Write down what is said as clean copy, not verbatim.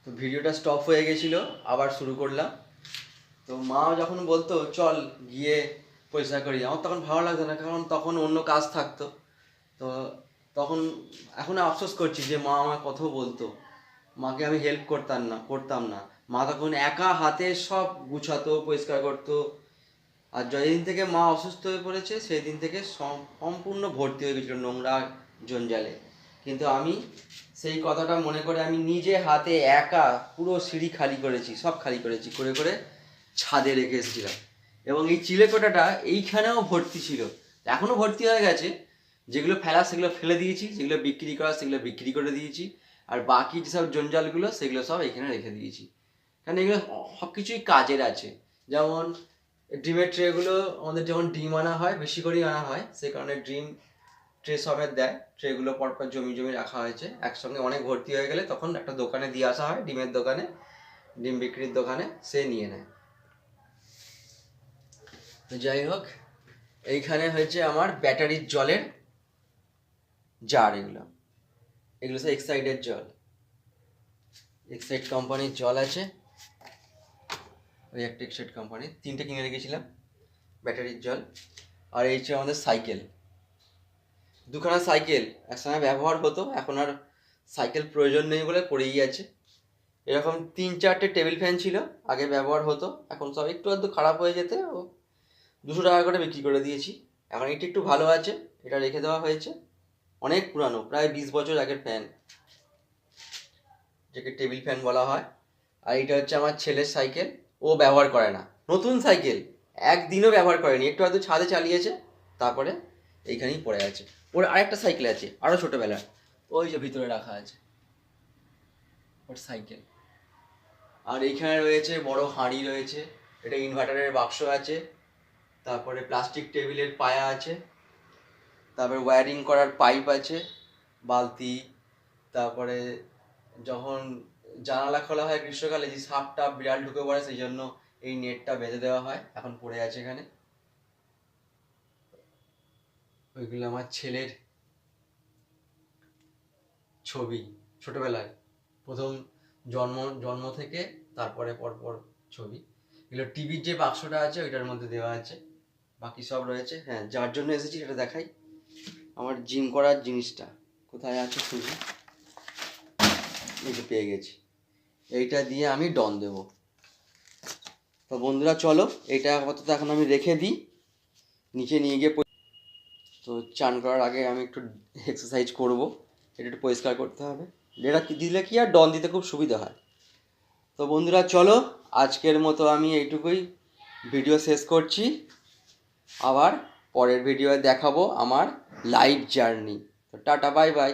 তো ভিডিওটা স্টপ হয়ে গেছিলো, আবার শুরু করলাম। তো মা যখন বলতো চল গিয়ে পরিষ্কার করি, আমার তখন ভালো লাগতো না, কারণ তখন অন্য কাজ থাকতো। তো তখন এখন আফসোস করছি যে মা আমার কথাও বলতো, মাকে আমি হেল্প করতাম না। মা তখন একা হাতে সব গুছাতো, পরিষ্কার করতো। আর যেদিন থেকে মা অসুস্থ হয়ে পড়েছে সেই দিন থেকে সম্পূর্ণ ভর্তি হয়ে গেছিলো নোংরা জঞ্জালে। কিন্তু আমি সেই কথাটা মনে করে আমি নিজে হাতে একা পুরো সিঁড়ি খালি করেছি, সব খালি করেছি, করে করে ছাদে রেখে এসেছিলাম। এবং এই চিলেকোঠাটা এইখানেও ভর্তি ছিল, এখনও ভর্তি হয়ে গেছে। যেগুলো ফেলা সেগুলো ফেলে দিয়েছি, যেগুলো বিক্রি করা সেগুলো বিক্রি করে দিয়েছি, আর বাকি যেসব জঞ্জালগুলো সেগুলো সব এখানে রেখে দিয়েছি। কারণ এগুলো সব কিছুই কাজের আছে। যেমন ডিমের ট্রেগুলো আমাদের যখন ডিম আনা হয়, বেশি করেই আনা হয়, সেই কারণে ডিম ট্রে সমেত দেয়। ট্রেগুলো পরপর জমি জমি রাখা হয়েছে, একসঙ্গে অনেক ভর্তি হয়ে গেলে তখন একটা দোকানে দিয়ে আসা হয়, ডিমের দোকানে, ডিম বিক্রির দোকানে, সে নিয়ে নেয়। তো যাই হোক, এইখানে হয়েছে আমার ব্যাটারির জলের জার। এগুলো এগুলো সব এক্সাইডের জল, এক্সাইড কোম্পানির জল আছে। ওই একটা এক্সাইড কোম্পানির 3টে কিনে রেখেছিলাম ব্যাটারির জল। আর এই হচ্ছে আমাদের সাইকেল, দুখানা সাইকেল একসঙ্গে ব্যবহার হতো, এখন আর সাইকেল প্রয়োজন নেই বলে পড়েই আছে। এরকম 3-4টে টেবিল ফ্যান ছিল, আগে ব্যবহার হতো, এখন সব একটু আধটু খারাপ হয়ে যেতে ও 200 টাকা করে বিক্রি করে দিয়েছি। এখন এটা একটু ভালো আছে, এটা রেখে দেওয়া হয়েছে। অনেক পুরানো, প্রায় 20 বছর আগের ফ্যান, যেটাকে টেবিল ফ্যান বলা হয়। আর এটা হচ্ছে আমার ছেলের সাইকেল, ও ব্যবহার করে না, নতুন সাইকেল, একদিনও ব্যবহার করেনি, একটু হয়তো ছাদে চালিয়েছে, তারপরে এইখানেই পড়ে আছে। ওর আরেকটা সাইকেল আছে আরও ছোটোবেলার, ওই যে ভিতরে রাখা আছে ওর সাইকেল। আর এইখানে রয়েছে বড় হাঁড়ি রয়েছে, এটা ইনভার্টারের বাক্স আছে, তারপরে প্লাস্টিক টেবিলের পায়া আছে, তারপরে ওয়্যারিং করার পাইপ আছে, বালতি, তারপরে যখন জানালা খোলা হয় গ্রীষ্মকালে, যে সাপ টাপ বিড়াল ঢুকে পড়ে, সেই জন্য এই নেটটা বেঁধে দেওয়া হয়, এখন পড়ে আছে এখানে। ওইগুলো আমার ছেলের ছবি, ছোটবেলায় প্রথম জন্ম থেকে তারপরে পরপর ছবি। এগুলো টিভির যে বাক্সটা আছে ওইটার মধ্যে দেওয়া আছে, বাকি সব রয়েছে। হ্যাঁ, যার জন্য এসেছি সেটা দেখাই, আমার জিম করার জিনিসটা কোথায় আছে শুধু, এই যে পেয়ে গেছি, এইটা দিয়ে আমি ডন দেব। তো বন্ধুরা চলো, এটা আপাতত এখন আমি রেখে দিই, নিচে নিয়ে গিয়ে। তো চান করার আগে আমি একটু এক্সারসাইজ করব, এটা একটু পরিষ্কার করতে হবে, এটা দিলে কি আর ডন দিতে খুব সুবিধা হয়। তো বন্ধুরা চলো, আজকের মতো আমি এইটুকুই ভিডিও শেষ করছি। আবার পরের ভিডিওয়ে দেখাবো আমার লাইফ জার্নি। তো টাটা, বাই বাই।